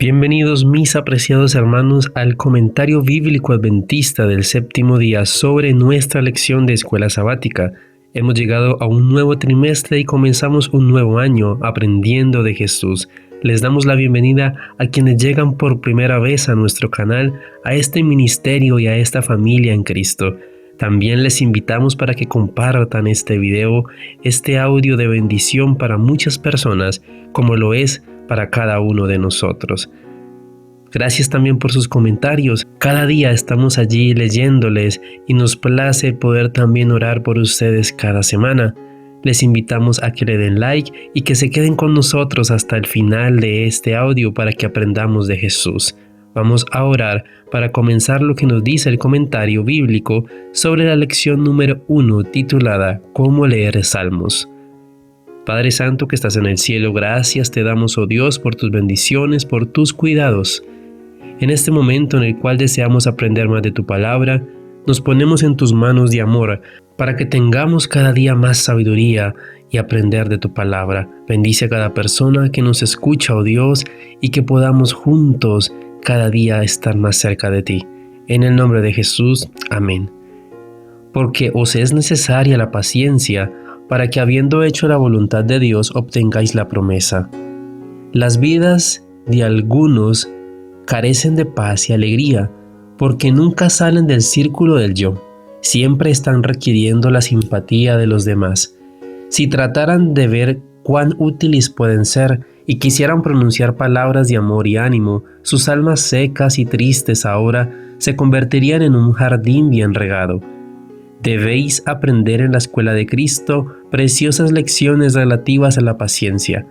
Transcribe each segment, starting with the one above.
Bienvenidos mis apreciados hermanos al comentario bíblico adventista del séptimo día sobre nuestra lección de escuela sabática. Hemos llegado a un nuevo trimestre y comenzamos un nuevo año aprendiendo de Jesús. Les damos la bienvenida a quienes llegan por primera vez a nuestro canal, a este ministerio y a esta familia en Cristo. También les invitamos para que compartan este video, este audio de bendición para muchas personas, como lo es para cada uno de nosotros. Gracias también por sus comentarios. Cada día estamos allí leyéndoles y nos place poder también orar por ustedes cada semana. Les invitamos a que le den like y que se queden con nosotros hasta el final de este audio para que aprendamos de Jesús. Vamos a orar para comenzar lo que nos dice el comentario bíblico sobre la lección número 1 titulada ¿Cómo leer Salmos? Padre Santo que estás en el cielo, gracias te damos, oh Dios, por tus bendiciones, por tus cuidados. En este momento en el cual deseamos aprender más de tu palabra, nos ponemos en tus manos de amor para que tengamos cada día más sabiduría y aprender de tu palabra. Bendice a cada persona que nos escucha, oh Dios, y que podamos juntos cada día estar más cerca de ti. En el nombre de Jesús, amén. Porque os es necesaria la paciencia, para que habiendo hecho la voluntad de Dios obtengáis la promesa. Las vidas de algunos carecen de paz y alegría, porque nunca salen del círculo del yo, siempre están requiriendo la simpatía de los demás. Si trataran de ver cuán útiles pueden ser y quisieran pronunciar palabras de amor y ánimo, sus almas secas y tristes ahora se convertirían en un jardín bien regado. Debéis aprender en la escuela de Cristo preciosas lecciones relativas a la paciencia.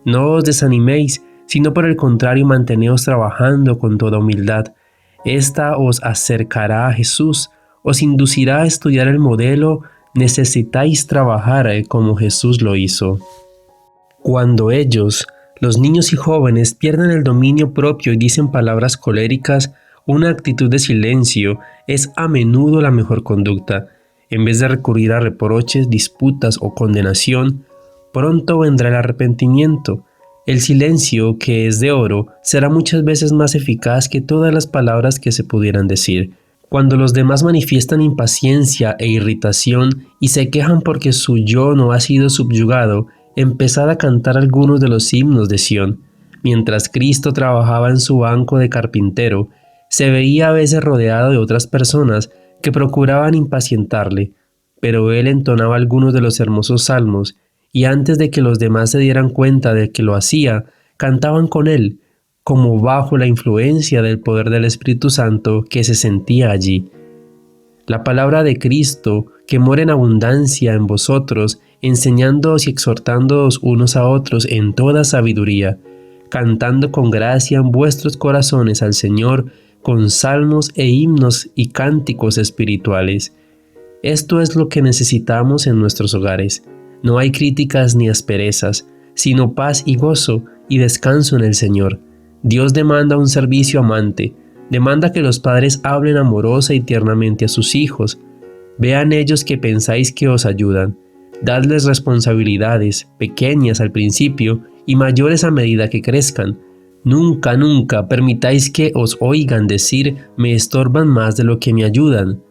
No os desaniméis, sino por el contrario manteneos trabajando con toda humildad. Esta os acercará a Jesús, os inducirá a estudiar el modelo. Necesitáis trabajar como Jesús lo hizo. Cuando ellos, los niños y jóvenes, pierden el dominio propio y dicen palabras coléricas, una actitud de silencio es a menudo la mejor conducta. En vez de recurrir a reproches, disputas o condenación, pronto vendrá el arrepentimiento. El silencio, que es de oro, será muchas veces más eficaz que todas las palabras que se pudieran decir. Cuando los demás manifiestan impaciencia e irritación y se quejan porque su yo no ha sido subyugado, empezad a cantar algunos de los himnos de Sión. Mientras Cristo trabajaba en su banco de carpintero, se veía a veces rodeado de otras personas que procuraban impacientarle, pero él entonaba algunos de los hermosos salmos, y antes de que los demás se dieran cuenta de que lo hacía, cantaban con él, como bajo la influencia del poder del Espíritu Santo que se sentía allí. La palabra de Cristo, que mora en abundancia en vosotros, enseñándoos y exhortándoos unos a otros en toda sabiduría, cantando con gracia en vuestros corazones al Señor, con salmos e himnos y cánticos espirituales. Esto es lo que necesitamos en nuestros hogares. No hay críticas ni asperezas, sino paz y gozo y descanso en el Señor. Dios demanda un servicio amante, demanda que los padres hablen amorosa y tiernamente a sus hijos. Vean ellos que pensáis que os ayudan. Dadles responsabilidades, pequeñas al principio y mayores a medida que crezcan. Nunca, nunca permitáis que os oigan decir, me estorban más de lo que me ayudan.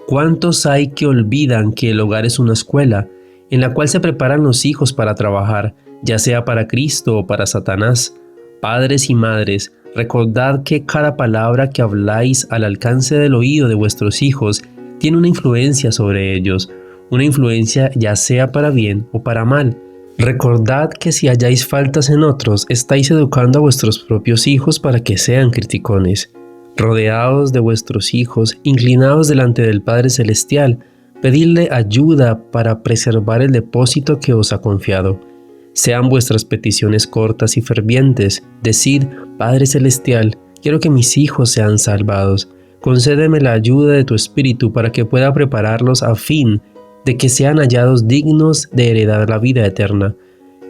¿Cuántos hay que olvidan que el hogar es una escuela, en la cual se preparan los hijos para trabajar, ya sea para Cristo o para Satanás? Padres y madres, recordad que cada palabra que habláis al alcance del oído de vuestros hijos tiene una influencia sobre ellos, una influencia ya sea para bien o para mal. Recordad que si halláis faltas en otros, estáis educando a vuestros propios hijos para que sean criticones. Rodeados de vuestros hijos, inclinados delante del Padre Celestial, pedidle ayuda para preservar el depósito que os ha confiado. Sean vuestras peticiones cortas y fervientes. Decid, Padre Celestial, quiero que mis hijos sean salvados. Concédeme la ayuda de tu Espíritu para que pueda prepararlos a fin de que sean hallados dignos de heredar la vida eterna.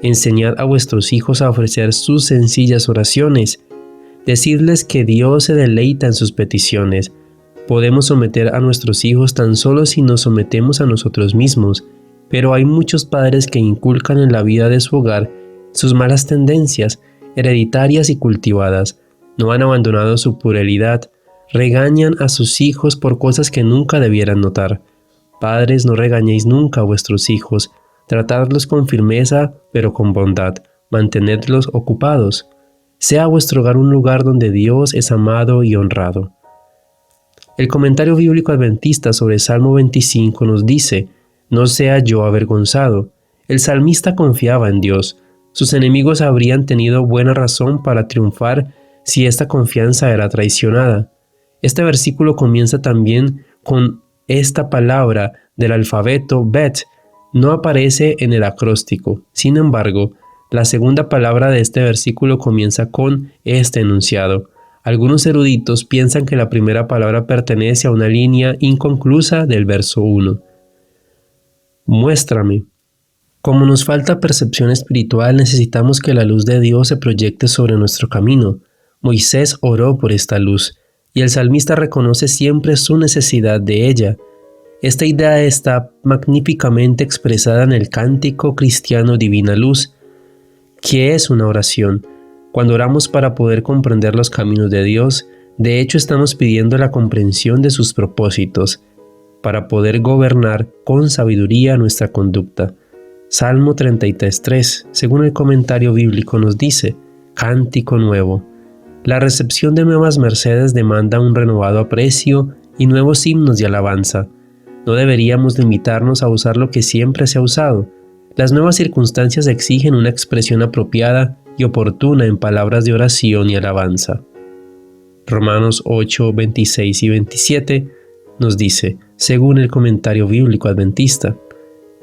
Enseñad a vuestros hijos a ofrecer sus sencillas oraciones. Decidles que Dios se deleita en sus peticiones. Podemos someter a nuestros hijos tan solo si nos sometemos a nosotros mismos, pero hay muchos padres que inculcan en la vida de su hogar sus malas tendencias, hereditarias y cultivadas. no han abandonado su pluralidad, regañan a sus hijos por cosas que nunca debieran notar. Padres, no regañéis nunca a vuestros hijos, tratadlos con firmeza, pero con bondad, mantenedlos ocupados. Sea vuestro hogar un lugar donde Dios es amado y honrado. El comentario bíblico adventista sobre Salmo 25 nos dice: no sea yo avergonzado. El salmista confiaba en Dios. Sus enemigos habrían tenido buena razón para triunfar si esta confianza era traicionada. Este versículo comienza también con esta palabra del alfabeto Bet. No aparece en el acróstico. Sin embargo, la segunda palabra de este versículo comienza con este enunciado. Algunos eruditos piensan que la primera palabra pertenece a una línea inconclusa del verso 1. Muéstrame. Como nos falta percepción espiritual, necesitamos que la luz de Dios se proyecte sobre nuestro camino. Moisés oró por esta luz, y el salmista reconoce siempre su necesidad de ella. Esta idea está magníficamente expresada en el cántico cristiano Divina Luz, que es una oración. Cuando oramos para poder comprender los caminos de Dios, de hecho estamos pidiendo la comprensión de sus propósitos, para poder gobernar con sabiduría nuestra conducta. Salmo 33:3, según el comentario bíblico, nos dice: cántico nuevo. La recepción de nuevas mercedes demanda un renovado aprecio y nuevos himnos de alabanza. No deberíamos limitarnos a usar lo que siempre se ha usado. Las nuevas circunstancias exigen una expresión apropiada y oportuna en palabras de oración y alabanza. Romanos 8, 26 y 27 nos dice, según el comentario bíblico adventista: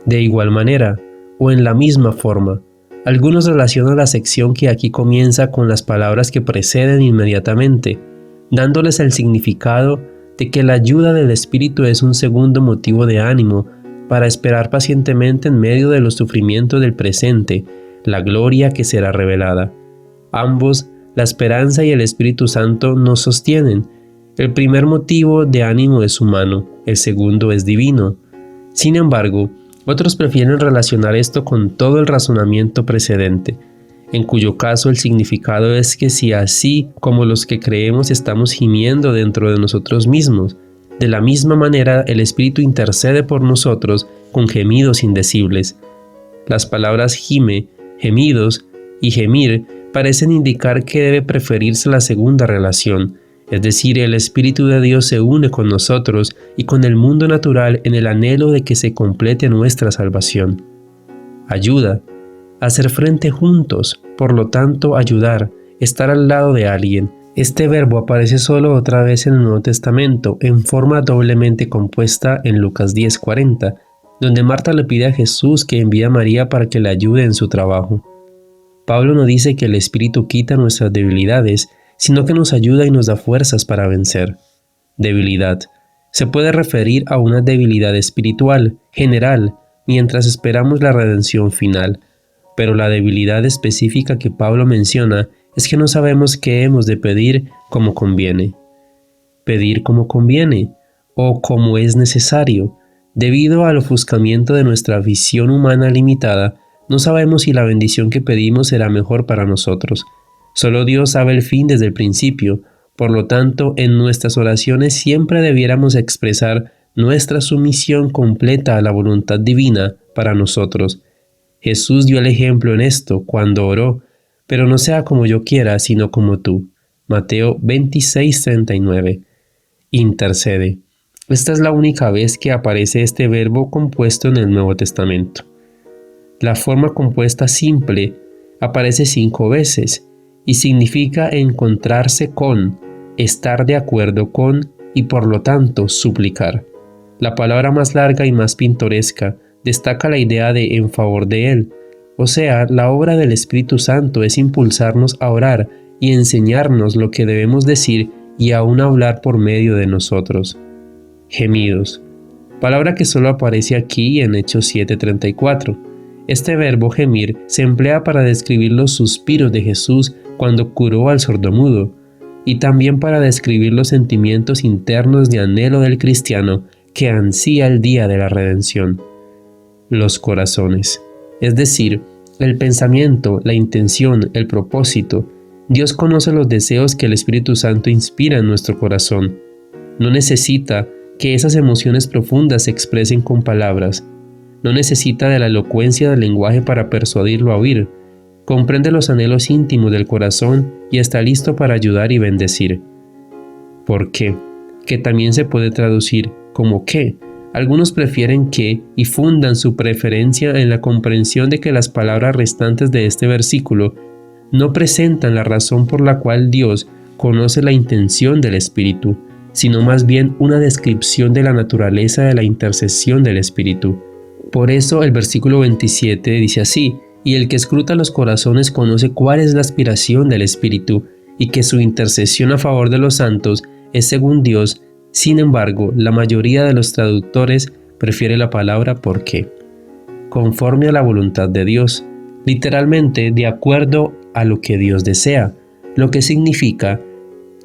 de igual manera, o en la misma forma, algunos relacionan la sección que aquí comienza con las palabras que preceden inmediatamente, dándoles el significado de que la ayuda del Espíritu es un segundo motivo de ánimo para esperar pacientemente en medio de los sufrimientos del presente, la gloria que será revelada. Ambos, la esperanza y el Espíritu Santo, nos sostienen. El primer motivo de ánimo es humano, el segundo es divino. Sin embargo, otros prefieren relacionar esto con todo el razonamiento precedente, en cuyo caso el significado es que si así como los que creemos estamos gimiendo dentro de nosotros mismos, de la misma manera el Espíritu intercede por nosotros con gemidos indecibles. Las palabras gime, gemidos y gemir parecen indicar que debe preferirse la segunda relación, es decir, el Espíritu de Dios se une con nosotros y con el mundo natural en el anhelo de que se complete nuestra salvación. Ayuda, hacer frente juntos, por lo tanto ayudar, estar al lado de alguien. Este verbo aparece solo otra vez en el Nuevo Testamento, en forma doblemente compuesta en Lucas 10:40, donde Marta le pide a Jesús que envíe a María para que le ayude en su trabajo. Pablo no dice que el Espíritu quita nuestras debilidades, sino que nos ayuda y nos da fuerzas para vencer. Debilidad. Se puede referir a una debilidad espiritual, general, mientras esperamos la redención final, pero la debilidad específica que Pablo menciona es que no sabemos qué hemos de pedir como conviene. Pedir como conviene, o como es necesario. Debido al ofuscamiento de nuestra visión humana limitada, no sabemos si la bendición que pedimos será mejor para nosotros. Solo Dios sabe el fin desde el principio, por lo tanto, en nuestras oraciones siempre debiéramos expresar nuestra sumisión completa a la voluntad divina para nosotros. Jesús dio el ejemplo en esto cuando oró, pero no sea como yo quiera, sino como tú. Mateo 26:39. Intercede. Esta es la única vez que aparece este verbo compuesto en el Nuevo Testamento. La forma compuesta simple aparece 5 veces y significa encontrarse con, estar de acuerdo con y por lo tanto suplicar. La palabra más larga y más pintoresca destaca la idea de en favor de Él, o sea, la obra del Espíritu Santo es impulsarnos a orar y enseñarnos lo que debemos decir y aún hablar por medio de nosotros. Gemidos, palabra que solo aparece aquí en Hechos 7:34. Este verbo gemir se emplea para describir los suspiros de Jesús cuando curó al sordomudo, y también para describir los sentimientos internos de anhelo del cristiano que ansía el día de la redención. Los corazones, es decir, el pensamiento, la intención, el propósito, Dios conoce los deseos que el Espíritu Santo inspira en nuestro corazón. No necesita que esas emociones profundas se expresen con palabras. No necesita de la elocuencia del lenguaje para persuadirlo a oír. Comprende los anhelos íntimos del corazón y está listo para ayudar y bendecir. ¿Por qué? Que también se puede traducir como qué. Algunos prefieren que y fundan su preferencia en la comprensión de que las palabras restantes de este versículo no presentan la razón por la cual Dios conoce la intención del Espíritu, sino más bien una descripción de la naturaleza de la intercesión del Espíritu. Por eso el versículo 27 dice así: y el que escruta los corazones conoce cuál es la aspiración del Espíritu, y que su intercesión a favor de los santos es según Dios. Sin embargo, la mayoría de los traductores prefiere la palabra ¿por qué? Conforme a la voluntad de Dios, literalmente de acuerdo a lo que Dios desea, lo que significa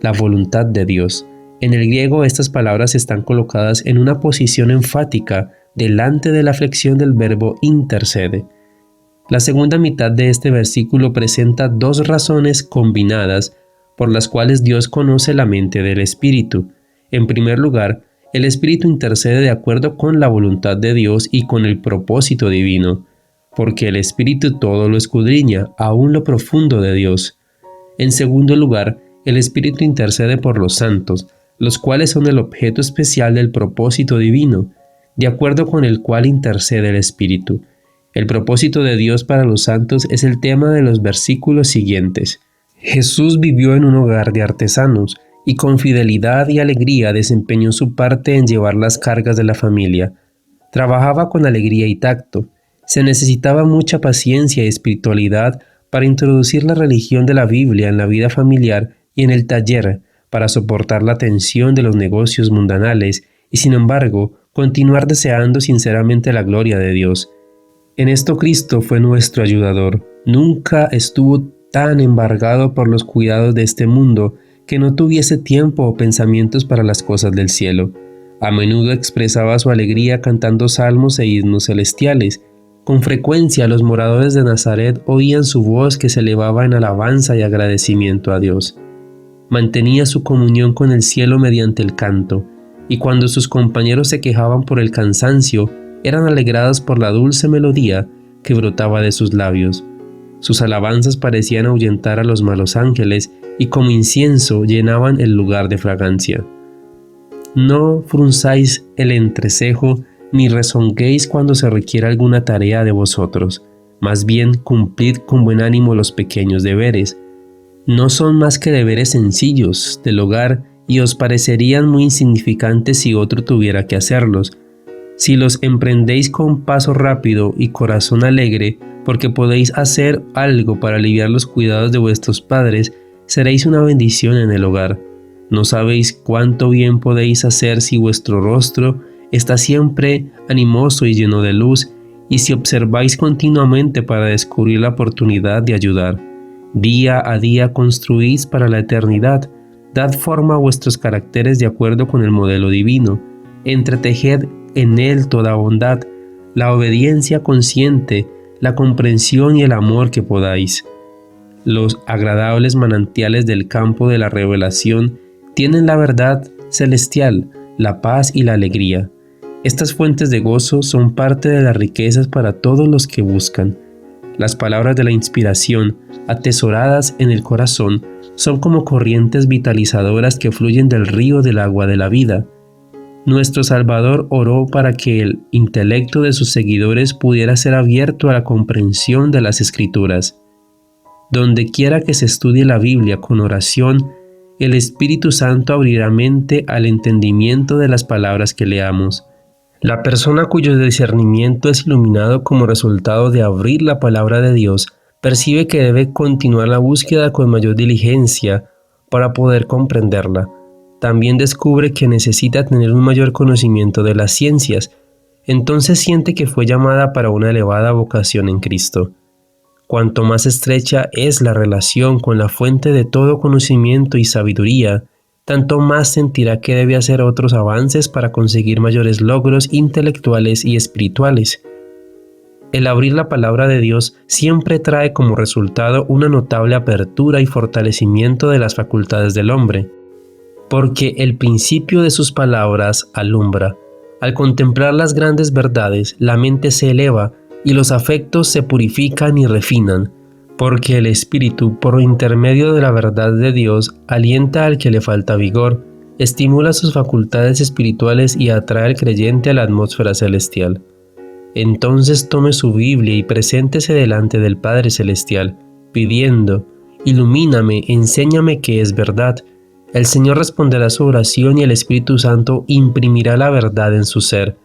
la voluntad de Dios. En el griego estas palabras están colocadas en una posición enfática delante de la flexión del verbo intercede. La segunda mitad de este versículo presenta dos razones combinadas por las cuales Dios conoce la mente del Espíritu. En primer lugar, el Espíritu intercede de acuerdo con la voluntad de Dios y con el propósito divino, porque el Espíritu todo lo escudriña, aún lo profundo de Dios. En segundo lugar, el Espíritu intercede por los santos, los cuales son el objeto especial del propósito divino, de acuerdo con el cual intercede el Espíritu. El propósito de Dios para los santos es el tema de los versículos siguientes. Jesús vivió en un hogar de artesanos, y con fidelidad y alegría desempeñó su parte en llevar las cargas de la familia. Trabajaba con alegría y tacto. Se necesitaba mucha paciencia y espiritualidad para introducir la religión de la Biblia en la vida familiar y en el taller, para soportar la tensión de los negocios mundanales y, sin embargo, continuar deseando sinceramente la gloria de Dios. En esto Cristo fue nuestro ayudador. Nunca estuvo tan embargado por los cuidados de este mundo que no tuviese tiempo o pensamientos para las cosas del cielo. A menudo expresaba su alegría cantando salmos e himnos celestiales. Con frecuencia los moradores de Nazaret oían su voz que se elevaba en alabanza y agradecimiento a Dios. Mantenía su comunión con el cielo mediante el canto, y cuando sus compañeros se quejaban por el cansancio, eran alegrados por la dulce melodía que brotaba de sus labios. Sus alabanzas parecían ahuyentar a los malos ángeles y como incienso llenaban el lugar de fragancia. No frunzáis el entrecejo ni rezonguéis cuando se requiera alguna tarea de vosotros, más bien cumplid con buen ánimo los pequeños deberes. No son más que deberes sencillos del hogar y os parecerían muy insignificantes si otro tuviera que hacerlos. Si los emprendéis con paso rápido y corazón alegre, porque podéis hacer algo para aliviar los cuidados de vuestros padres, seréis una bendición en el hogar. No sabéis cuánto bien podéis hacer si vuestro rostro está siempre animoso y lleno de luz, y si observáis continuamente para descubrir la oportunidad de ayudar. Día a día construís para la eternidad. Dad forma a vuestros caracteres de acuerdo con el modelo divino. Entretejed en él toda bondad, la obediencia consciente, la comprensión y el amor que podáis. Los agradables manantiales del campo de la revelación tienen la verdad celestial, la paz y la alegría. Estas fuentes de gozo son parte de las riquezas para todos los que buscan. Las palabras de la inspiración, atesoradas en el corazón, son como corrientes vitalizadoras que fluyen del río del agua de la vida. Nuestro Salvador oró para que el intelecto de sus seguidores pudiera ser abierto a la comprensión de las Escrituras. Donde quiera que se estudie la Biblia con oración, el Espíritu Santo abrirá mente al entendimiento de las palabras que leamos. La persona cuyo discernimiento es iluminado como resultado de abrir la palabra de Dios, percibe que debe continuar la búsqueda con mayor diligencia para poder comprenderla. También descubre que necesita tener un mayor conocimiento de las ciencias. Entonces siente que fue llamada para una elevada vocación en Cristo. Cuanto más estrecha es la relación con la fuente de todo conocimiento y sabiduría, tanto más sentirá que debe hacer otros avances para conseguir mayores logros intelectuales y espirituales. El abrir la palabra de Dios siempre trae como resultado una notable apertura y fortalecimiento de las facultades del hombre, porque el principio de sus palabras alumbra. Al contemplar las grandes verdades, la mente se eleva y los afectos se purifican y refinan, porque el Espíritu, por intermedio de la verdad de Dios, alienta al que le falta vigor, estimula sus facultades espirituales y atrae al creyente a la atmósfera celestial. Entonces tome su Biblia y preséntese delante del Padre Celestial, pidiendo: ilumíname, enséñame qué es verdad. El Señor responderá a su oración y el Espíritu Santo imprimirá la verdad en su ser.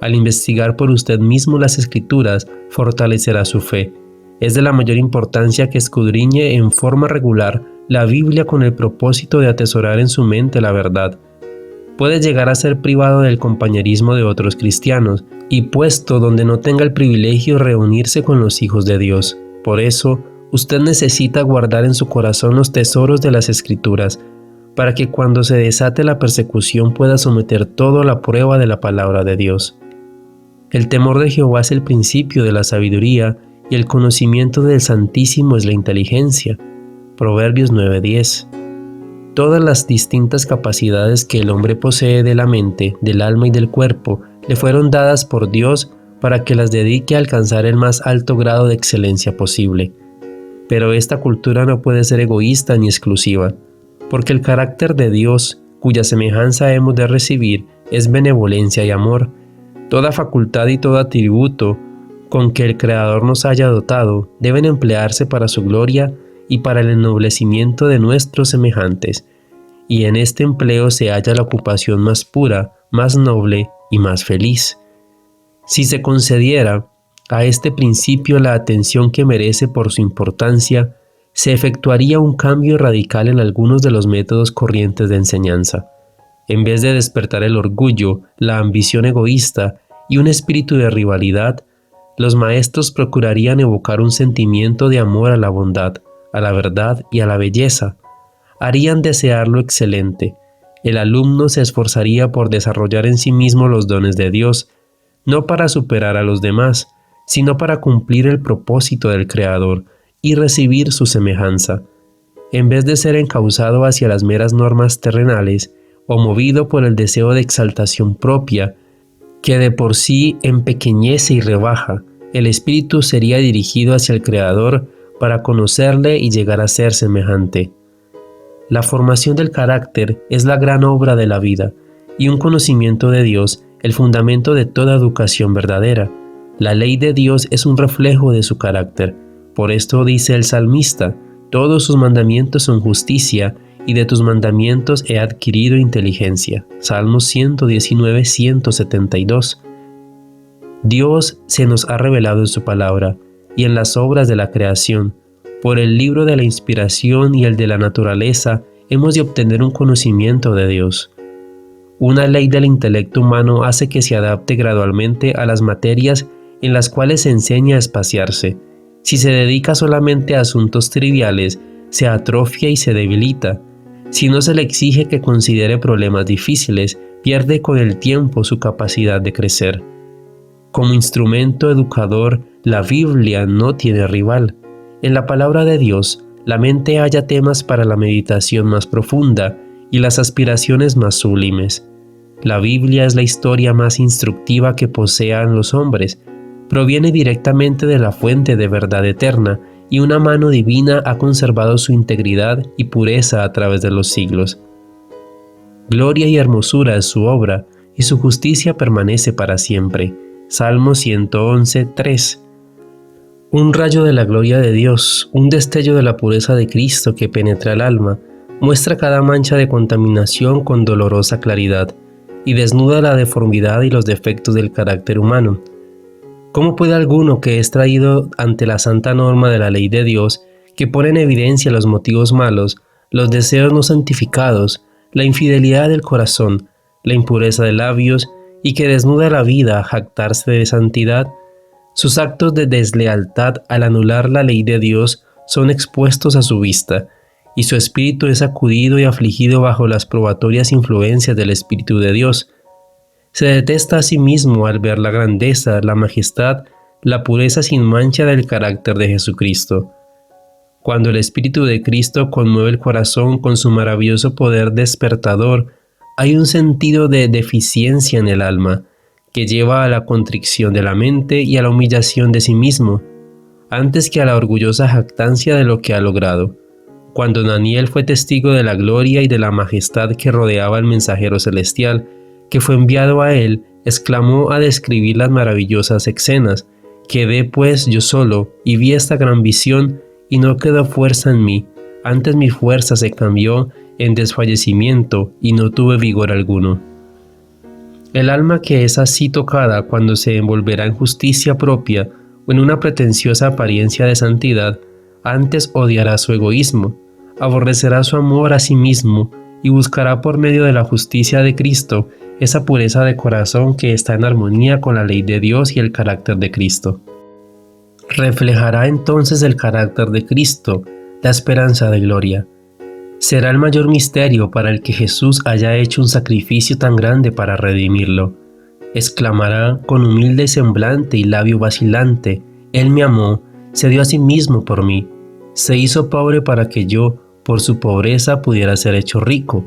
Al investigar por usted mismo las Escrituras, fortalecerá su fe. Es de la mayor importancia que escudriñe en forma regular la Biblia con el propósito de atesorar en su mente la verdad. Puede llegar a ser privado del compañerismo de otros cristianos y puesto donde no tenga el privilegio de reunirse con los hijos de Dios. Por eso, usted necesita guardar en su corazón los tesoros de las Escrituras, para que cuando se desate la persecución pueda someter todo a la prueba de la palabra de Dios. El temor de Jehová es el principio de la sabiduría y el conocimiento del Santísimo es la inteligencia. Proverbios 9:10. Todas las distintas capacidades que el hombre posee de la mente, del alma y del cuerpo le fueron dadas por Dios para que las dedique a alcanzar el más alto grado de excelencia posible. Pero esta cultura no puede ser egoísta ni exclusiva, porque el carácter de Dios, cuya semejanza hemos de recibir, es benevolencia y amor. Toda facultad y todo atributo con que el Creador nos haya dotado deben emplearse para su gloria y para el ennoblecimiento de nuestros semejantes, y en este empleo se halla la ocupación más pura, más noble y más feliz. Si se concediera a este principio la atención que merece por su importancia, se efectuaría un cambio radical en algunos de los métodos corrientes de enseñanza. En vez de despertar el orgullo, la ambición egoísta y un espíritu de rivalidad, los maestros procurarían evocar un sentimiento de amor a la bondad, a la verdad y a la belleza. Harían desear lo excelente. El alumno se esforzaría por desarrollar en sí mismo los dones de Dios, no para superar a los demás, sino para cumplir el propósito del Creador y recibir su semejanza. En vez de ser encauzado hacia las meras normas terrenales o movido por el deseo de exaltación propia, que de por sí empequeñece y rebaja, el espíritu sería dirigido hacia el Creador para conocerle y llegar a ser semejante. La formación del carácter es la gran obra de la vida, y un conocimiento de Dios el fundamento de toda educación verdadera. La ley de Dios es un reflejo de su carácter. Por esto dice el salmista: todos sus mandamientos son justicia, y de tus mandamientos he adquirido inteligencia. Salmos 119, 172. Dios se nos ha revelado en su palabra y en las obras de la creación. Por el libro de la inspiración y el de la naturaleza hemos de obtener un conocimiento de Dios. Una ley del intelecto humano hace que se adapte gradualmente a las materias en las cuales se enseña a espaciarse. Si se dedica solamente a asuntos triviales, se atrofia y se debilita. Si no se le exige que considere problemas difíciles, pierde con el tiempo su capacidad de crecer. Como instrumento educador, la Biblia no tiene rival. En la palabra de Dios, la mente halla temas para la meditación más profunda y las aspiraciones más sublimes. La Biblia es la historia más instructiva que posean los hombres. Proviene directamente de la fuente de verdad eterna, y una mano divina ha conservado su integridad y pureza a través de los siglos. Gloria y hermosura es su obra, y su justicia permanece para siempre. Salmo 111, 3. Un rayo de la gloria de Dios, un destello de la pureza de Cristo que penetra el alma, muestra cada mancha de contaminación con dolorosa claridad, y desnuda la deformidad y los defectos del carácter humano. ¿Cómo puede alguno que es traído ante la santa norma de la ley de Dios, que pone en evidencia los motivos malos, los deseos no santificados, la infidelidad del corazón, la impureza de labios, y que desnuda la vida a jactarse de santidad? Sus actos de deslealtad al anular la ley de Dios son expuestos a su vista, y su espíritu es sacudido y afligido bajo las probatorias influencias del Espíritu de Dios. Se detesta a sí mismo al ver la grandeza, la majestad, la pureza sin mancha del carácter de Jesucristo. Cuando el Espíritu de Cristo conmueve el corazón con su maravilloso poder despertador, hay un sentido de deficiencia en el alma, que lleva a la contrición de la mente y a la humillación de sí mismo, antes que a la orgullosa jactancia de lo que ha logrado. Cuando Daniel fue testigo de la gloria y de la majestad que rodeaba al mensajero celestial, que fue enviado a él, exclamó a describir las maravillosas escenas: «Quedé pues yo solo, y vi esta gran visión, y no quedó fuerza en mí, antes mi fuerza se cambió en desfallecimiento, y no tuve vigor alguno». El alma que es así tocada cuando se envolverá en justicia propia o en una pretenciosa apariencia de santidad, antes odiará su egoísmo, aborrecerá su amor a sí mismo y buscará por medio de la justicia de Cristo esa pureza de corazón que está en armonía con la ley de Dios y el carácter de Cristo. Reflejará entonces el carácter de Cristo, la esperanza de gloria. Será el mayor misterio para el que Jesús haya hecho un sacrificio tan grande para redimirlo. Exclamará con humilde semblante y labio vacilante: «Él me amó, se dio a sí mismo por mí, se hizo pobre para que yo, por su pobreza, pudiera ser hecho rico.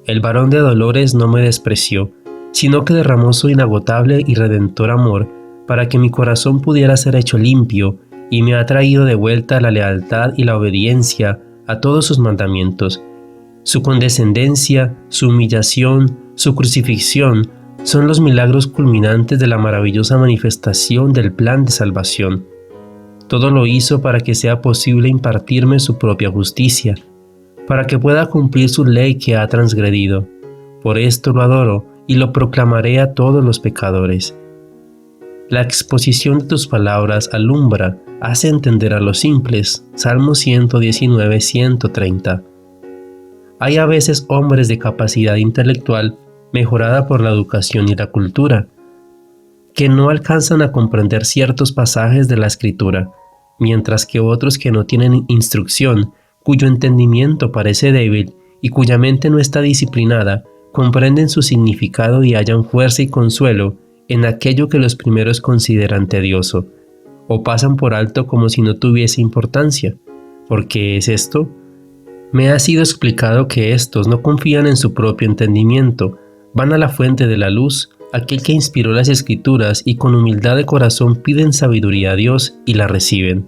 El varón de dolores no me despreció, sino que derramó su inagotable y redentor amor para que mi corazón pudiera ser hecho limpio, y me ha traído de vuelta la lealtad y la obediencia a todos sus mandamientos. Su condescendencia, su humillación, su crucifixión son los milagros culminantes de la maravillosa manifestación del plan de salvación. Todo lo hizo para que sea posible impartirme su propia justicia, para que pueda cumplir su ley que ha transgredido. Por esto lo adoro y lo proclamaré a todos los pecadores». La exposición de tus palabras alumbra, hace entender a los simples. Salmo 119, 130. Hay a veces hombres de capacidad intelectual mejorada por la educación y la cultura, que no alcanzan a comprender ciertos pasajes de la Escritura, mientras que otros que no tienen instrucción, cuyo entendimiento parece débil y cuya mente no está disciplinada, comprenden su significado y hallan fuerza y consuelo en aquello que los primeros consideran tedioso, o pasan por alto como si no tuviese importancia. ¿Por qué es esto? Me ha sido explicado que estos no confían en su propio entendimiento, van a la fuente de la luz, aquel que inspiró las Escrituras, y con humildad de corazón piden sabiduría a Dios y la reciben.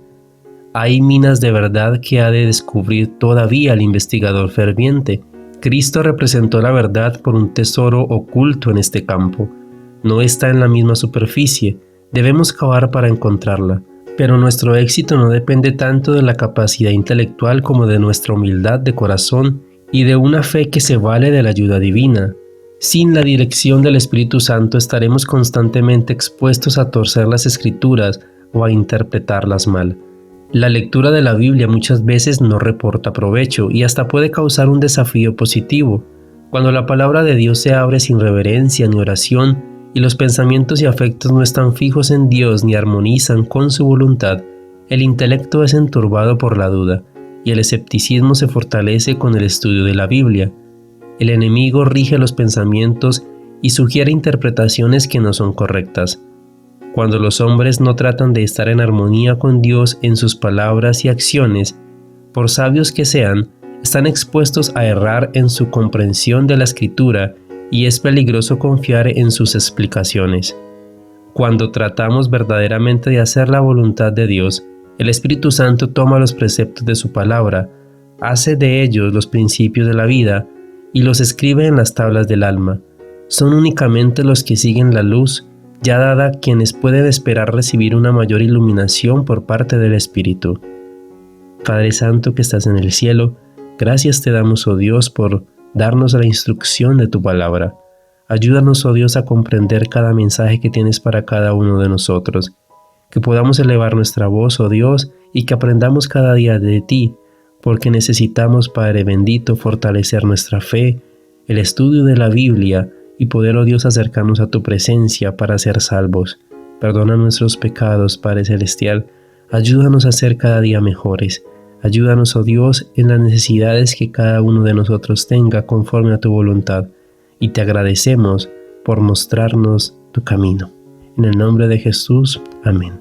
Hay minas de verdad que ha de descubrir todavía el investigador ferviente. Cristo representó la verdad por un tesoro oculto en este campo. No está en la misma superficie, debemos cavar para encontrarla, pero nuestro éxito no depende tanto de la capacidad intelectual como de nuestra humildad de corazón y de una fe que se vale de la ayuda divina. Sin la dirección del Espíritu Santo estaremos constantemente expuestos a torcer las Escrituras o a interpretarlas mal. La lectura de la Biblia muchas veces no reporta provecho y hasta puede causar un desafío positivo. Cuando la palabra de Dios se abre sin reverencia ni oración, y los pensamientos y afectos no están fijos en Dios ni armonizan con su voluntad, el intelecto es enturbado por la duda, y el escepticismo se fortalece con el estudio de la Biblia. El enemigo rige los pensamientos y sugiere interpretaciones que no son correctas. Cuando los hombres no tratan de estar en armonía con Dios en sus palabras y acciones, por sabios que sean, están expuestos a errar en su comprensión de la Escritura y es peligroso confiar en sus explicaciones. Cuando tratamos verdaderamente de hacer la voluntad de Dios, el Espíritu Santo toma los preceptos de su palabra, hace de ellos los principios de la vida y los escribe en las tablas del alma. Son únicamente los que siguen la luz ya dada quienes pueden esperar recibir una mayor iluminación por parte del Espíritu. Padre Santo que estás en el cielo, gracias te damos, oh Dios, por darnos la instrucción de tu palabra. Ayúdanos, oh Dios, a comprender cada mensaje que tienes para cada uno de nosotros. Que podamos elevar nuestra voz, oh Dios, y que aprendamos cada día de ti, porque necesitamos, Padre bendito, fortalecer nuestra fe, el estudio de la Biblia y poder, oh Dios, acercarnos a tu presencia para ser salvos. Perdona nuestros pecados, Padre celestial. Ayúdanos a ser cada día mejores. Ayúdanos, oh Dios, en las necesidades que cada uno de nosotros tenga conforme a tu voluntad, y te agradecemos por mostrarnos tu camino. En el nombre de Jesús, amén.